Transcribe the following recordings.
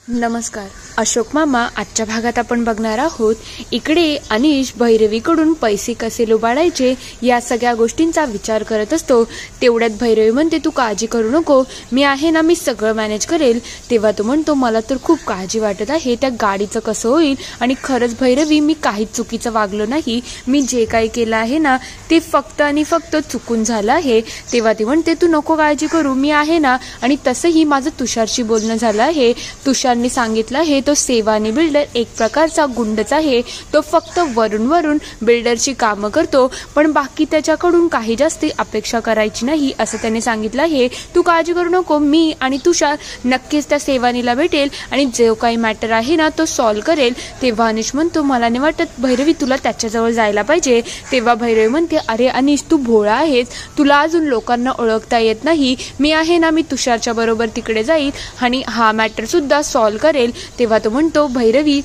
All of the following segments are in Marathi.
नमस्कार. अशोक मामा आजच्या भागात आपण बघणार आहोत. इकडे अनिश भैरवीकडून पैसे कसे लुबाडायचे या सगळ्या गोष्टींचा विचार करत असतो. तेवढ्यात भैरवी म्हणते, तू काळजी करू नको, मी आहे ना, मी सगळं मॅनेज करेल. तेव्हा तो म्हणतो, मला तर खूप काळजी वाटत आहे, त्या गाडीचं कसं होईल. आणि खरंच भैरवी, मी काहीच चुकीचं वागलो नाही, मी जे काही केलं आहे ना ते फक्त आणि फक्त चुकून झालं आहे. तेव्हा ती म्हणते, तू नको काळजी करू, मी आहे ना. आणि तसंही माझं तुषारशी बोलणं झालं आहे. तुषारने सांगितलं आहे तो सेवानी बिल्डर एक प्रकारचा गुंडच आहे. तो फक्त वरून बिल्डरची कामं करतो, पण बाकी त्याच्याकडून काही जास्त अपेक्षा करायची नाही असं त्याने सांगितलं आहे. तू काळजी करू नको, मी आणि तुषार नक्कीच त्या सेवानीला भेटेल आणि जो काही मॅटर आहे ना तो सॉल्व्ह करेल. तेव्हा अनिश म्हणतो, मला नाही वाटत भैरवी तुला त्याच्याजवळ जायला पाहिजे. तेव्हा भैरवी म्हणते, अरे अनिश, तू भोळा आहेस, तुला अजून लोकांना ओळखता येत नाही. मी आहे ना, मी तुषारच्या बरोबर तिकडे जाईल आणि हा मॅटर सुद्धा सॉल्व्ह करेल. तेव्हा तो म्हणतो, भैरवी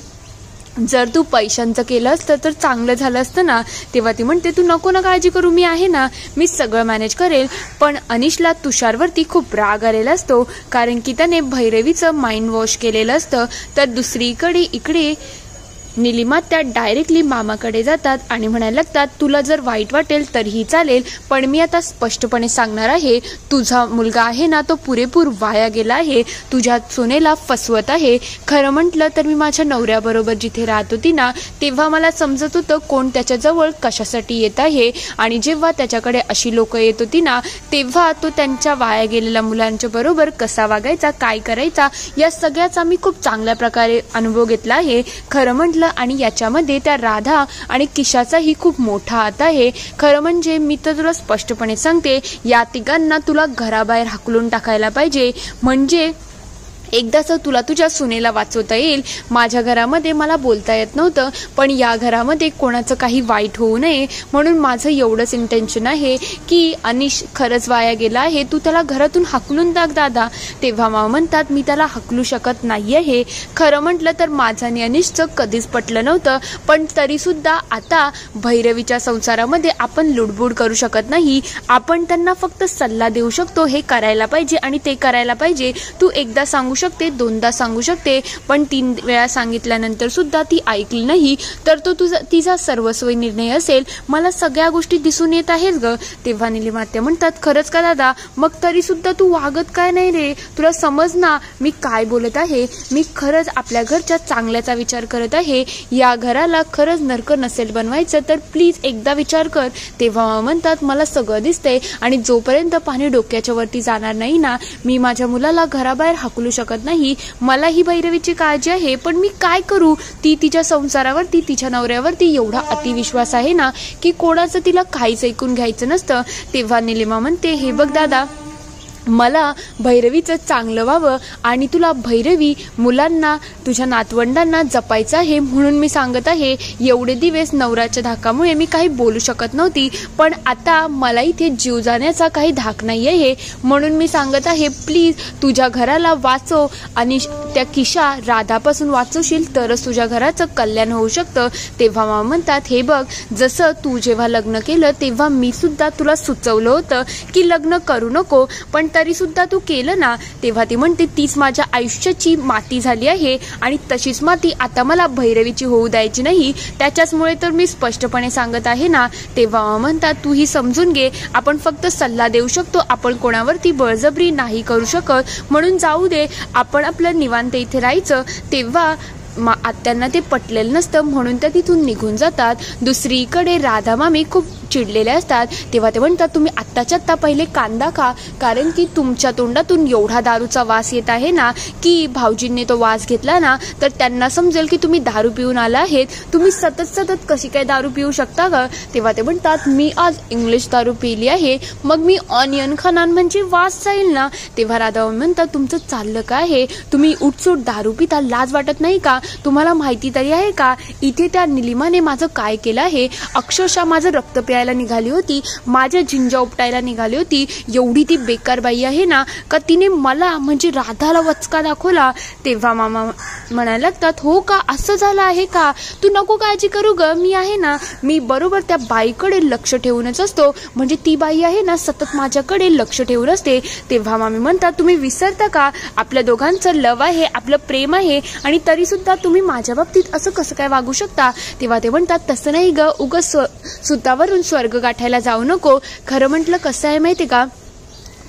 जर तू पैशांचं केलं असतं तर चांगलं झालं असतं ना. तेव्हा ती म्हणते, तू नको ना काळजी करू, मी आहे ना, मी सगळं मॅनेज करेल. पण अनिशला तुषारवरती खूप राग आलेला असतो, कारण की त्याने भैरवीचं माइंड वॉश केलेलं असतं. तर दुसरीकडे इकडे निलिमा त्या डायरेक्टली मामाकडे जातात आणि म्हणायला लागतात, तुला जर वाईट वाटेल तरीही चालेल, पण मी आता स्पष्टपणे सांगणार आहे, तुझा मुलगा आहे ना तो पुरेपूर वाया गेला आहे, तुझ्या सोनेला फसवत आहे. खरं म्हटलं तर मी माझ्या नवऱ्याबरोबर जिथे राहत होती ना तेव्हा मला समजत होतं कोण त्याच्याजवळ कशासाठी येत आहे. आणि जेव्हा त्याच्याकडे अशी लोक येत होती ना तेव्हा तो त्यांच्या वाया गेलेल्या मुलांच्या बरोबर कसा वागायचा, काय करायचा, या सगळ्याचा मी खूप चांगल्या प्रकारे अनुभव घेतला आहे. खरं म्हटलं आणि याच्यामध्ये त्या राधा आणि किशाचाही खूप मोठा हात आहे. खरं म्हणजे मी तर तुला स्पष्टपणे सांगते, या तिघांना तुला घराबाहेर हाकलून टाकायला पाहिजे, म्हणजे एकदाच तुला तुझ्या सुनेला वाचवता येईल. माझ्या घरामध्ये मला बोलता येत नव्हतं, पण या घरामध्ये कोणाचं काही वाईट होऊ नये म्हणून माझं एवढंच इंटेन्शन आहे की अनिश खरंच वाया गेला आहे, तू त्याला घरातून हाकलून टाक दादा. तेव्हा मामा म्हणतात, मी त्याला हाकलू शकत नाही आहे. खरं म्हटलं तर माझं आणि अनिशचं कधीच पटलं नव्हतं, पण तरीसुद्धा आता भैरवीच्या संसारामध्ये आपण लुडबुड करू शकत नाही. आपण त्यांना फक्त सल्ला देऊ शकतो, हे करायला पाहिजे आणि ते करायला पाहिजे. तू एकदा सांगू शकते, दोनदा सांगू शकते, पण 3 वेळा सांगितल्यानंतर सुद्धा ती ऐकली नाही तर तो तिचा सर्वस्वी निर्णय असेल. मला सगळ्या गोष्टी दिसून येत आहेत ग. तेव्हा निलिमा म्हणतात, खरंच का दादा, मग तरी सुद्धा तू वागत काय नाही रे, तुला समज ना मी काय बोलत आहे. मी खरंच आपल्या घरच्या चांगल्याचा विचार करत आहे. या घराला खरंच नरक नसेल बनवायचं तर प्लीज एकदा विचार कर. तेव्हा म्हणतात, मला सगळं दिसतंय आणि जोपर्यंत पाणी डोक्याच्या वरती जाणार नाही ना मी माझ्या मुलाला घराबाहेर हाकलू शकत नाही. मला ही भैरवीची काळजी आहे, पण मी काय करू. ती तिच्या संसारावरती, तिच्या नवऱ्यावरती एवढा अतिविश्वास आहे ना की कोणाचं तिला काहीच ऐकून घ्यायचं नसतं. तेव्हा निलिमा म्हणते, हे बघ दादा, मला भैरवीचं चांगलं व्हावं आणि तुला भैरवी मुलांना, तुझ्या नातवंडांना जपायचं आहे म्हणून मी सांगत आहे. एवढे दिवस नवऱ्याच्या धाकामुळे मी काही बोलू शकत नव्हती, पण आता मला इथे जीव जाण्याचा काही धाक नाही आहे म्हणून मी सांगत आहे, प्लीज तुझ्या घराला वाचव आणि त्या किशा राधापासून वाचवशील तरच तुझ्या घराचं कल्याण होऊ शकतं. तेव्हा मामा म्हणतात, हे बघ, जसं तू जेव्हा लग्न केलं तेव्हा मी सुद्धा तुला सुचवलं होतं की लग्न करू नको, पण तरी सुद्धा तू केलं ना. तेव्हा ती म्हणते, तीच माझ्या आयुष्याची माती झाली आहे आणि तशीच माती आता मला भैरवीची होऊ द्यायची नाही. त्याच्याचमुळे तर मी स्पष्टपणे सांगत आहे ना. तेव्हा म्हणतात, तू ही समजून घे, आपण फक्त सल्ला देऊ शकतो, आपण कोणावरती बळजबरी नाही करू शकत, म्हणून जाऊ दे, आपण आपलं निवांत इथे राहायचं. तेव्हा आत्यांना ते पटलेलं नसतं म्हणून त्या तिथून निघून जातात. दुसरीकडे राधा मामी खूप चिडलेले असतात. तेव्हा ते म्हणतात, तुम्ही आत्ताच्या आत्ता पहिले कांदा खा, कारण की तुमच्या तोंडातून एवढा दारूचा वास येत आहे ना की भाऊजींनी तो वास घेतला ना तर त्यांना समजेल की तुम्ही दारू पिऊन आला आहेत. तुम्ही सतत कशी काय दारू पिऊ शकता का. तेव्हा ते म्हणतात, मी आज इंग्लिश दारू पिली आहे, मग मी ऑनियन खाणार म्हणजे वास जाईल ना. तेव्हा राधा म्हणतात, तुमचं चाललं काय आहे, तुम्ही उठसूट दारू पिता, लाज वाटत नाही का. तुम्हाला माहिती तरी आहे का इथे त्या निलिमाने माझं काय केलं आहे, अक्षरशः माझं रक्त प्यायला करायला निघाली होती, माझ्या झिंजा उपटायला निघाली होती. एवढी ती बेकार बाई आहे ना का तिने मला म्हणजे राधाला वचका दाखवला. तेव्हा मामा म्हणायला लागतात, हो का, असं झालं आहे का, तू नको काळजी करू ग, मी आहे ना, मी बरोबर त्या बाईकडे लक्ष ठेवूनच असतो. म्हणजे ती बाई आहे ना सतत माझ्याकडे लक्ष ठेवून असते. तेव्हा मामी म्हणतात, तुम्ही विसरता का आपल्या दोघांचं लव आहे, आपलं प्रेम आहे, आणि तरी सुद्धा तुम्ही माझ्या बाबतीत असं कसं काय वागू शकता. तेव्हा ते म्हणतात, तसं नाही ग, उगाच सुतावरून स्वर्ग गाठायला जाऊ नको. खरं म्हटलं कसं आहे माहिती का,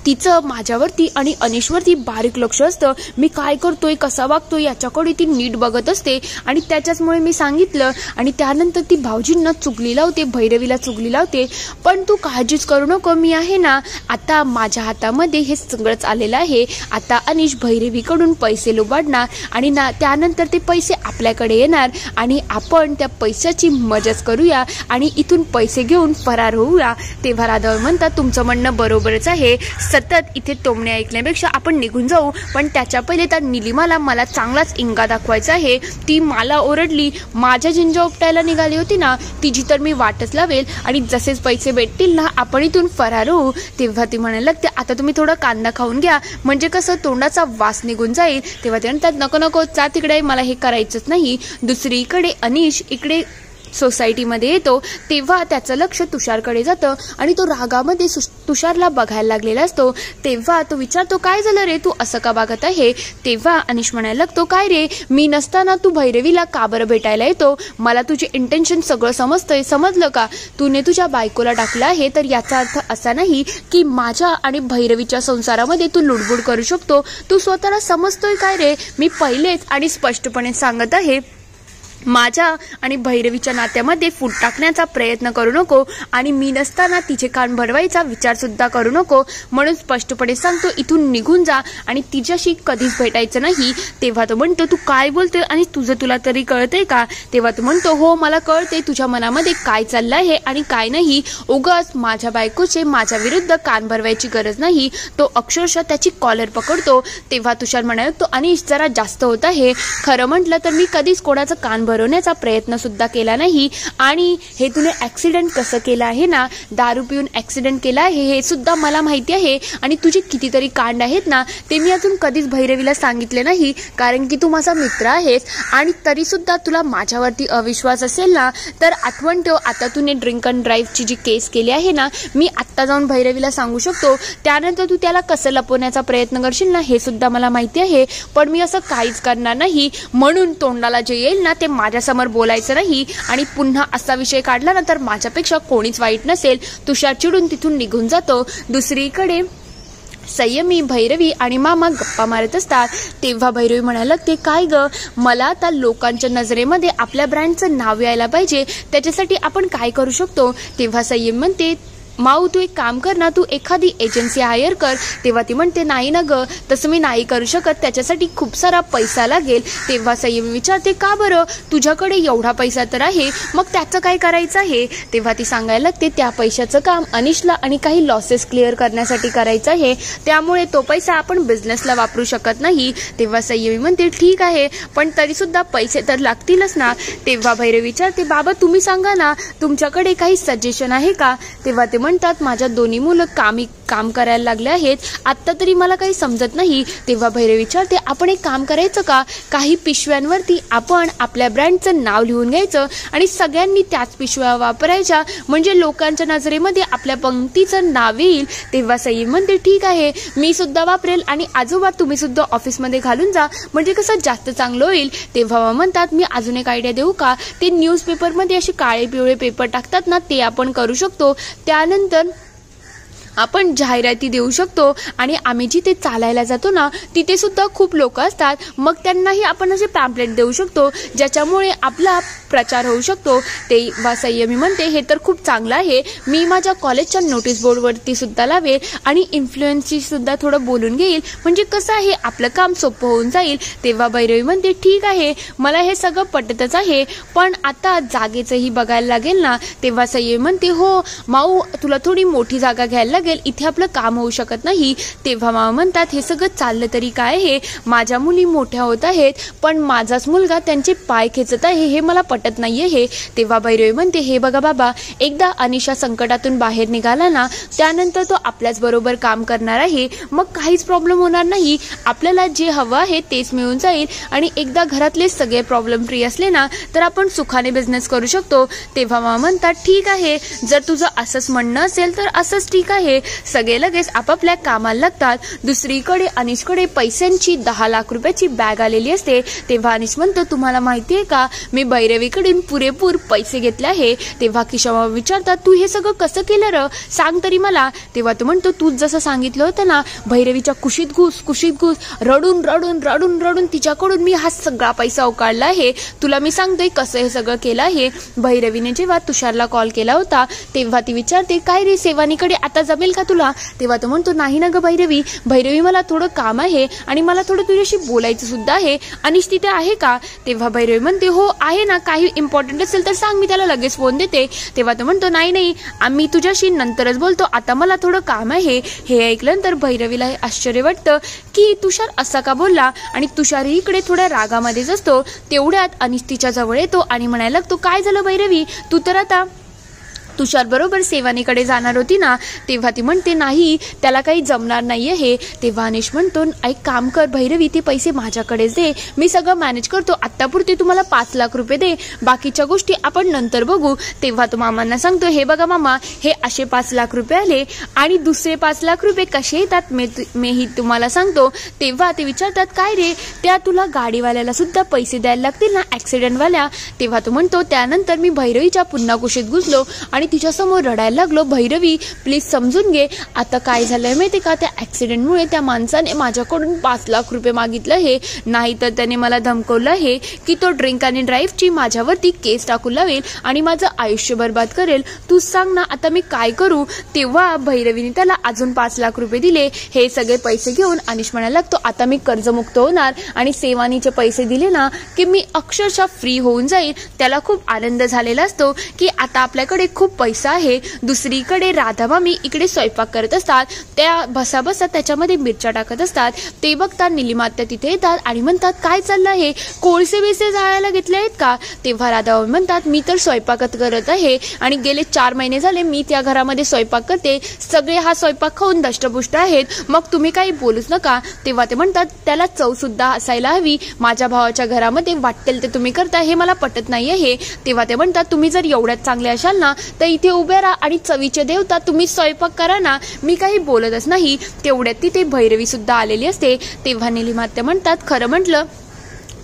तिचं माझ्यावरती आणि अनिशवरती बारीक लक्ष असतं. मी काय करतोय, कसा वागतोय याच्याकडे ती नीट बघत असते. आणि त्याच्याचमुळे मी सांगितलं. आणि त्यानंतर ती भाऊजींना चुगली लावते, भैरवीला चुगली लावते. पण तू काळजीच करू नको, मी आहे ना, आता माझ्या हातामध्ये हे सगळंच आलेलं आहे. आता अनिश भैरवीकडून पैसे लुबाडणार आणि त्यानंतर ते पैसे आपल्याकडे येणार आणि आपण त्या पैशाची मजाच करूया आणि इथून पैसे घेऊन फरार होऊया. तेव्हा राधा म्हणतात, तुमचं म्हणणं बरोबरच आहे, सतत इथे टोमणे ऐकण्यापेक्षा आपण निघून जाऊ. पण त्याच्या पहिले त्या निलिमाला मला चांगलाच इंगा दाखवायचा आहे. ती मला ओरडली, माझ्या झिंजा उपटायला निघाली होती ना, तिची तर मी वाटच लावेल आणि जसेच पैसे भेटतील ना आपण इथून फरार होऊ. तेव्हा ती म्हणायला लागते, आता तुम्ही थोडा कांदा खाऊन घ्या, म्हणजे कसं तोंडाचा वास निघून जाईल. तेव्हा ते म्हणतात, नको नको, जा तिकडे, मला हे करायचंच नाही. दुसरीकडे अनिश इकडे सोसायटीमध्ये येतो. तेव्हा त्याचं लक्ष तुषारकडे जातं आणि तो रागामध्ये तुषारला बघायला लागलेला असतो. तेव्हा तो विचारतो, काय झालं रे, तू असं का बघत आहे. तेव्हा अनिश म्हणायला लागतो, काय रे, मी नसताना तू भैरवीला का बरं भेटायला येतो. मला तुझे इंटेन्शन सगळं समजतंय, समजलं का. तूने तुझ्या बायकोला टाकलं आहे तर याचा अर्थ असा नाही की माझ्या आणि भैरवीच्या संसारामध्ये तू लुडबुड करू शकतो. तू स्वतःला समजतोय काय रे. मी पहिलेच आणि स्पष्टपणे सांगत आहे, माझ्या आणि भैरवीच्या नात्यामध्ये फूट टाकण्याचा प्रयत्न करू नको आणि मी नसताना तिचे कान भरवायचा विचार सुद्धा करू नको. म्हणून स्पष्टपणे सांगतो, इथून निघून जा आणि तिच्याशी कधीच भेटायचं नाही. तेव्हा तो म्हणतो, तू काय बोलतोय आणि तुला तरी कळतंय का. तेव्हा तो म्हणतो, हो मला कळते तुझ्या मनामध्ये काय चाललं आहे आणि काय नाही. उगाच माझ्या बायकोचे माझ्या विरुद्ध कान भरवायची गरज नाही. तो अक्षरशः त्याची कॉलर पकडतो. तेव्हा तुषार म्हणाला, तो अनिश जरा जास्त होत आहे. खरं म्हटलं तर मी कधीच कोणाचं कान भरवण्याचा प्रयत्न सुद्धा केला नाही. आणि हे तुने ऍक्सिडेंट कसं केलं आहे ना, दारू पिऊन ऍक्सिडेंट केला आहे हे सुद्धा मला माहिती आहे. आणि तुझे कितीतरी कांड आहेत ना, ते मी अजून कधीच भैरवीला सांगितले नाही, कारण की तू माझा मित्र आहेस. आणि तरी सुद्धा तुला माझ्यावरती अविश्वास असेल ना, तर आठवण ठेव, आता तुने ड्रिंक अँड ड्राईव्हची जी केस केली आहे ना, मी आत्ता जाऊन भैरवीला सांगू शकतो. त्यानंतर तू त्याला कसं लपवण्याचा प्रयत्न करशील ना, हे सुद्धा मला माहिती आहे. पण मी असं काहीच करणार नाही. म्हणून तोंडाला जे येईल ना ते माझ्यासमोर बोलायचं नाही. आणि पुन्हा असा विषय काढला ना तर माझ्यापेक्षा कोणीच वाईट नसेल. तुषार चिडून तिथून निघून जातो. दुसरीकडे संयमी, भैरवी आणि मामा गप्पा मारत असतात. तेव्हा भैरवी म्हणायला लागते, काय ग, मला आता लोकांच्या नजरेमध्ये आपल्या ब्रँडचं नाव यायला पाहिजे, त्याच्यासाठी आपण काय करू शकतो. तेव्हा संयम म्हणते, माऊ तू एक काम कर ना, तू एखादी एजन्सी हायर कर. तेव्हा ती म्हणते, नाही ना ग, तसं मी नाही करू शकत, त्याच्यासाठी खूप सारा पैसा लागेल. तेव्हा संयमी विचारते, का बरं, तुझ्याकडे एवढा पैसा तर आहे, मग त्याचं काय करायचं आहे. तेव्हा ती सांगायला लागते, त्या पैशाचं काम अनिशला आणि काही लॉसेस क्लिअर करण्यासाठी करायचं आहे, त्यामुळे तो पैसा आपण बिझनेसला वापरू शकत नाही. तेव्हा संयमी म्हणते, ठीक आहे, पण तरी सुद्धा पैसे तर लागतीलच ना. तेव्हा भैरवी विचारते, बाबा तुम्ही सांगा ना, तुमच्याकडे काही सजेशन आहे का. तेव्हा ते म्हणतात, माझ्या दोन्ही मुलं काम करायला लागले आहेत, आत्ता तरी मला काही समजत नाही. तेव्हा भैरवी विचारते, आपण एक काम करायचं का, काही पिशव्यांवरती आपण आपल्या ब्रँडचं नाव लिहून घ्यायचं आणि सगळ्यांनी त्याच पिशव्या वापरायच्या, म्हणजे लोकांच्या नजरेमध्ये आपल्या पंक्तीचं नाव येईल. तेव्हा संयम म्हणते, ठीक आहे, मी सुद्धा वापरेल आणि आजोबा तुम्ही सुद्धा ऑफिसमध्ये घालून जा, म्हणजे कसं जास्त चांगलं होईल. तेव्हा म्हणतात, मी अजून एक आयडिया देऊ का, ते न्यूजपेपरमध्ये असे काळे पिवळे पेपर टाकतात ना, ते आपण करू शकतो. त्यानंतर आपण जाहिराती देऊ शकतो आणि आम्ही जिथे चालायला जातो ना तिथे सुद्धा खूप लोक असतात, मग त्यांनाही आपण असे पॅम्पलेट देऊ शकतो ज्याच्यामुळे आपला प्रचार होऊ शकतो. तेव्हा संयमी म्हणते, हे तर खूप चांगलं आहे, मी माझ्या कॉलेजच्या नोटीस बोर्डवरती सुद्धा लावेल आणि इन्फ्लुएन्सची सुद्धा थोडं बोलून घेईल, म्हणजे कसं आहे आपलं काम सोपं होऊन जाईल. तेव्हा भैरवी म्हणते, ठीक आहे, मला हे सगळं पटतच आहे, पण आता जागेचंही बघायला लागेल ना. तेव्हा संयमी म्हणते, हो माऊ, तुला थोडी मोठी जागा घ्यायला लागेल, इथे आपलं काम होऊ शकत नाही. तेव्हा मामा म्हणतात हे सगळं चाललं तरी काय आहे, माझ्या मुली मोठ्या होत आहेत पण माझाच मुलगा त्यांचे पाय खेचत आहे, हे मला पटत नाहीये हे. तेव्हा भैरवी म्हणते हे बघा बाबा, एकदा अनिशा संकटातून बाहेर निघाला ना त्यानंतर तो आपल्याच बरोबर काम करणार आहे, मग काहीच प्रॉब्लेम होणार नाही, आपल्याला जे हवं आहे तेच मिळून जाईल आणि एकदा घरातले सगळे प्रॉब्लेम फ्री असले ना तर आपण सुखाने बिझनेस करू शकतो. तेव्हा मामा म्हणतात ठीक आहे, जर तुझं असंच म्हणणं असेल तर असंच ठीक आहे. सगळे लगेच आपापल्या कामाला लागतात. दुसरीकडे अनिशकडे पैशांची 10 लाख रुपयाची बॅग आलेली असते. तेव्हा अनिश म्हणतो तुम्हाला माहितीये का, मी भैरवीकडून पुरेपूर पैसे घेतले आहे. तेव्हा किशोर विचारतात तू हे सगळं कसं केलं र, सांग तरी मला. तेव्हा तो म्हणतो तू जसं सांगितलं होतं ना, भैरवीच्या कुशीत घुस रडून रडून रडून रडून तिच्याकडून मी हा सगळा पैसा उकाळला आहे. तुला मी सांगतोय कसं हे सगळं केलं आहे. भैरवीने जेव्हा तुषारला कॉल केला होता तेव्हा ती विचारते काय रे सेवानीकडे आता जमेल का तुला. तेव्हा तो म्हणतो नाही ना ग भैरवी, मला थोडं काम आहे आणि मला थोडं तुझ्याशी बोलायचं सुद्धा आहे. अनिश तिथे आहे का. तेव्हा भैरवी म्हणते हो आहे ना, काही इम्पॉर्टंट असेल तर सांग, मी त्याला लगेच फोन देते. तेव्हा तो म्हणतो नाही आम्ही तुझ्याशी नंतरच बोलतो, आता मला थोडं काम आहे. हे ऐकल्यानंतर भैरवीला हे आश्चर्य वाटतं की तुषार असा का बोलला आणि तुषारही इकडे थोड्या रागामध्येच असतो. तेवढ्यात अनिश तिच्या जवळ येतो आणि म्हणायला लागतो काय झालं भैरवी, तू तर आता तुषार बरोबर सेवानीकडे जाणार होती ना. तेव्हा ती म्हणते नाही त्याला काही जमणार नाही आहे. तेव्हा अनिश म्हणतो एक काम कर भैरवी, ते पैसे माझ्याकडेच दे, मी सगळं मॅनेज करतो, आत्तापुरते तुम्हाला 5 लाख रुपये दे, बाकीच्या गोष्टी आपण नंतर बघू. तेव्हा तो मामांना सांगतो हे बघा मामा, हे असे 5 लाख रुपये आले आणि दुसरे 5 लाख रुपये कसे येतात मीही तुम्हाला सांगतो. तेव्हा ते विचारतात काय रे, त्या तुला गाडीवाल्याला सुद्धा पैसे द्यायला लागतील ना ऍक्सिडेंटवाल्या. तेव्हा तो म्हणतो त्यानंतर मी भैरवीच्या पुन्हा कुशीत घुसलो आणि तिच्या समोर रडायला लागलो. भैरवी प्लीज समजून घे, आता काय झालंय माहिती का, त्या ऍक्सिडेंटमुळे त्या माणसाने माझ्याकडून 5 लाख रुपये मागितलं आहे, नाही तर त्याने मला धमकवलं आहे की तो ड्रिंक आणि ड्राईव्हची माझ्यावरती केस टाकून लावेल आणि माझं आयुष्य बर्बाद करेल. तू सांग ना आता मी काय करू. तेव्हा भैरवीने त्याला अजून 5 लाख रुपये दिले. हे सगळे पैसे घेऊन अनिश म्हणायला लागतो आता मी कर्जमुक्त होणार आणि सेवानीचे पैसे दिले ना की मी अक्षरशः फ्री होऊन जाईल. त्याला खूप आनंद झालेला असतो की आता आपल्याकडे खूप पैसा आहे. दुसरीकडे राधा मामी इकडे स्वयंपाक करत असतात, त्या बसा त्याच्यामध्ये मिरच्या टाकत असतात. ते बघता निलिमात्या तिथे येतात आणि म्हणतात काय चाललं आहे, कोळसे बिसे जाळायला घेतले आहेत का. तेव्हा राधा मामी म्हणतात मी तर स्वयंपाकच करत आहे आणि गेले 4 महिने झाले मी त्या घरामध्ये स्वयंपाक करते, सगळे हा स्वयंपाक खाऊन दष्टपुष्ट आहेत, मग तुम्ही काही बोलूच नका. तेव्हा ते म्हणतात त्याला चव सुद्धा असायला हवी, माझ्या भावाच्या घरामध्ये वाटेल ते तुम्ही करता, हे मला पटत नाही आहे. तेव्हा ते म्हणतात तुम्ही जर एवढ्यात चांगले असाल ना तर इथे उभे राहा आणि चवीचे देवता तुम्ही स्वयंपाक करा ना, मी काही बोलतच नाही. तेवढ्यात तिथे भैरवी सुद्धा आलेली असते. तेव्हा निलिमात्या म्हणतात खरं म्हटलं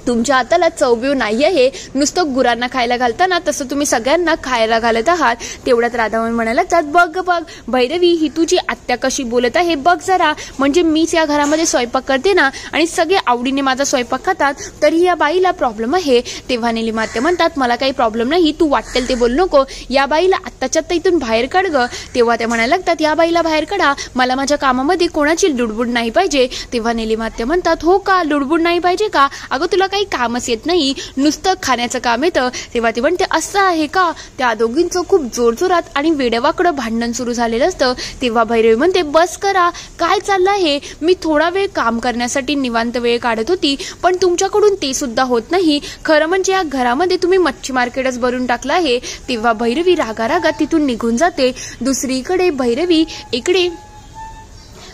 तुमच्या हाताला चवबीव नाही आहे, नुसतं गुरांना खायला घालताना तसं तुम्ही सगळ्यांना खायला घालत आहात. तेवढ्यात राधामणी म्हणायला लागतात बघ भैरवी, ही तुझी आत्या कशी बोलत आहे बघ जरा, म्हणजे मीच या घरामध्ये स्वयंपाक करते ना आणि सगळे आवडीने माझा स्वयंपाक खातात, तरी या बाईला प्रॉब्लेम आहे. तेव्हा निलिमात्या म्हणतात मला काही प्रॉब्लेम नाही, तू वाटेल ते बोलू नको, या बाईला आत्ताच्या आत्ता इथून बाहेर काढ ग. तेव्हा त्या म्हणायला लागतात या बाईला बाहेर काढा, मला माझ्या कामामध्ये कोणाची लुडबुड नाही पाहिजे. तेव्हा निलिमात्या म्हणतात हो का, लुडबुड नाही पाहिजे का, अगं तुला काही कामच येत नाही, नुसतं खाण्याचं काम येतं. तेव्हा ती म्हणते असं आहे का. त्या दोघींचं खूप जोरजोरात आणि वेड्यावाकडं भांडण सुरू झालेलं असतं. तेव्हा भैरवी म्हणते बस करा, काय चाललं आहे, मी थोडा वेळ काम करण्यासाठी निवांत वेळ काढत होती पण तुमच्याकडून ते सुद्धा होत नाही, खरं म्हणजे या घरामध्ये तुम्ही मच्छी मार्केटच भरून टाकलं आहे. तेव्हा भैरवी रागारागात तिथून निघून जाते. दुसरीकडे भैरवी इकडे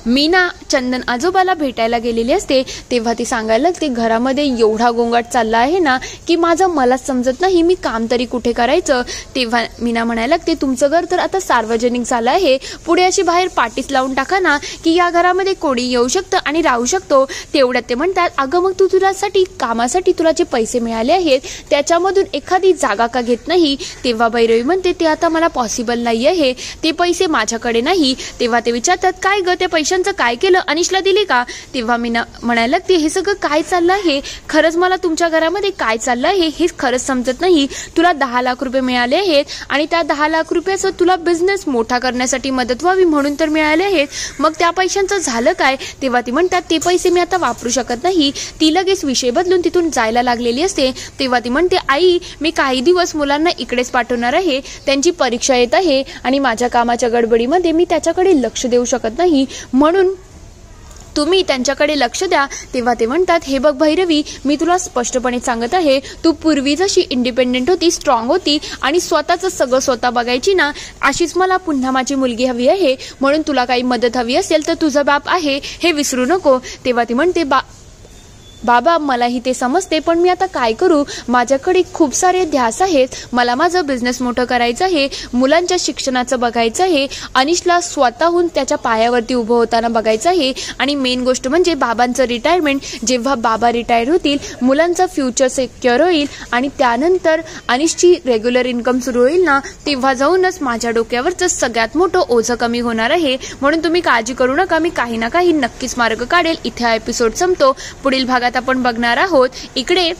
मीना चंदन आजोबाला भेटायला गेलेली असते. तेव्हा ती सांगायला लागते घरामध्ये एवढा गोंगाट चालला आहे ना की माझं मलाच समजत नाही मी काम तरी कुठे करायचं. तेव्हा मीना म्हणायला लागते तुमचं घर तर आता सार्वजनिक झालं आहे, पुढे अशी बाहेर पाटीस लावून टाका ना की या घरामध्ये कोणी येऊ शकतं आणि राहू शकतो. तेवढ्यात ते म्हणतात अगं मग तू तुझ्यासाठी कामासाठी तुला जे पैसे मिळाले आहेत त्याच्यामधून एखादी जागा का घेत नाही. तेव्हा भैरवी म्हणते ते आता मला पॉसिबल नाही आहे, ते पैसे माझ्याकडे नाही. तेव्हा ते विचारतात काय ग त्या पैशाचं पैशांचं काय केलं, अनिशला दिली का? तेव्हा मी म्हणायला लागते, हे सगळं काय चाललं आहे? खरंच मला तुमच्या घरामध्ये काय चाललं आहे हे खरंच समजत नाही. तुला 10 लाख रुपये मिळाले आहेत आणि त्या 10 लाख रुपयाचं तुला बिझनेस मोठा करण्यासाठी मदत व्हावी म्हणून तर मिळाले आहेत. मग त्या पैशांचं झालं काय? तेव्हा ती म्हणतात, ते पैसे मी आता वापरू शकत नाही. ती लगेच विषय बदलून तिथून जायला लागलेली असते. तेव्हा ती म्हणते, आई मी काही दिवस मुलांना इकडेच पाठवणार आहे. त्यांची परीक्षा येत आहे आणि माझ्या कामाच्या गडबडीमध्ये मी त्याच्याकडे लक्ष देऊ शकत नाही, म्हणून तुम्ही त्यांच्याकडे लक्ष द्या. तेव्हा ते म्हणतात, हे बघ भैरवी, मी तुला स्पष्टपणे सांगत आहे, तू पूर्वी जशी इंडिपेंडेंट होती, स्ट्रॉंग होती आणि स्वतःचं सगळं स्वतः बघायची ना, अशीच मला पुन्हा माझी मुलगी हवी आहे. म्हणून तुला काही मदत हवी असेल तर तुझा बाप आहे हे विसरू नको. तेव्हा ती म्हणते, बाबा मलाही ते समजते, पण मी आता काय करू? माझ्याकडे खूप सारे ध्यास आहेत. मला माझं बिझनेस मोठं करायचं आहे, मुलांच्या शिक्षणाचं बघायचं आहे, अनिशला स्वतःहून त्याच्या पायावरती उभं होताना बघायचं आहे आणि मेन गोष्ट म्हणजे बाबांचं रिटायरमेंट. जेव्हा बाबा रिटायर होतील, मुलांचं फ्युचर सिक्युअर होईल आणि त्यानंतर अनिशची रेग्युलर इन्कम सुरू होईल ना, तेव्हा जाऊनच माझ्या डोक्यावरचं सगळ्यात मोठं ओझं कमी होणार आहे. म्हणून तुम्ही काळजी करू नका, मी काही ना काही नक्कीच मार्ग काढेल. इथे हा एपिसोड संपतो. पुढील भागात आपण बघणार आहोत, इकडे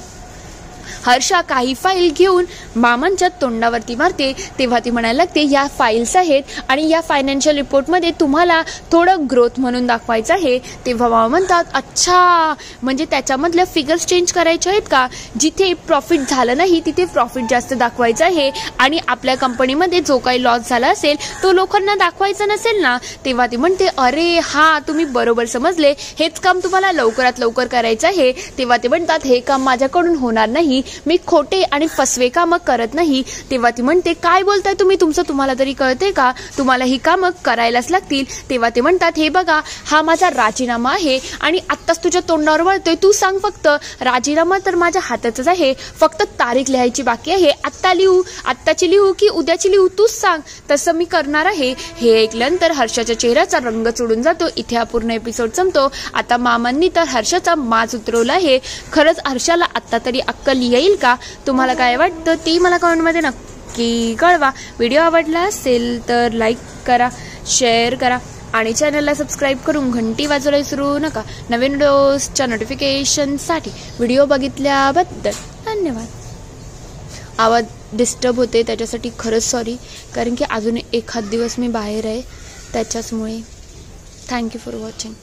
हर्षा काही फाईल घेऊन मामांच्या तोंडावरती मारते. तेव्हा ती म्हणायला लागते, या फाईल्स आहेत आणि या फायनान्शियल रिपोर्टमध्ये तुम्हाला थोडं ग्रोथ म्हणून दाखवायचं आहे. तेव्हा मामा म्हणतात, अच्छा, म्हणजे त्याच्यामधल्या फिगर्स चेंज करायचे आहेत का? जिथे प्रॉफिट झालं नाही तिथे प्रॉफिट जास्त दाखवायचं आहे आणि आपल्या कंपनीमध्ये जो काही लॉस झाला असेल तो लोकांना दाखवायचा नसेल ना. तेव्हा ती म्हणते, अरे हा, तुम्ही बरोबर समजले, हेच काम तुम्हाला लवकरात लवकर करायचं आहे. तेव्हा ते म्हणतात, हे काम माझ्याकडून होणार नाही, मी खोटे आणि फसवे कामं करत नाही. तेव्हा ती म्हणते, काय बोलताय तुम्ही? तुम्हाला तरी कळते का? तुम्हाला ही कामं करायलाच लागतील. तेव्हा ते म्हणतात, हे बघा, हा माझा राजीनामा आहे आणि आत्ताच तुझ्या तोंडावर वळतोय. तू सांग फक्त. राजीनामा तर माझ्या हातातच आहे, फक्त तारीख लिहायची बाकी आहे. आत्ताची लिहू की उद्याची लिहू, तूच सांग. तसं मी करणार आहे. हे ऐकल्यानंतर हर्षाच्या चेहऱ्याचा रंग चढून जातो. इथे हा पूर्ण एपिसोड संपतो. आता मामांनी तर हर्षाचा माज उतरवला आहे. खरंच हर्षाला आत्ता तरी अक्कल येईल का? तुम्हाला काय वाटतं ते मला कमेंटमध्ये नक्की कळवा. व्हिडिओ आवडला असेल तर लाईक करा, शेअर करा आणि चॅनलला सबस्क्राईब करून घंटी वाजवायला विसरू नका. नवीन व्हिडिओजच्या नोटिफिकेशनसाठी. व्हिडिओ बघितल्याबद्दल धन्यवाद. आवाज डिस्टर्ब होते त्याच्यासाठी खरंच सॉरी, कारण की अजून एखाद दिवस मी बाहेर आहे त्याच्याचमुळे. Thank you for watching.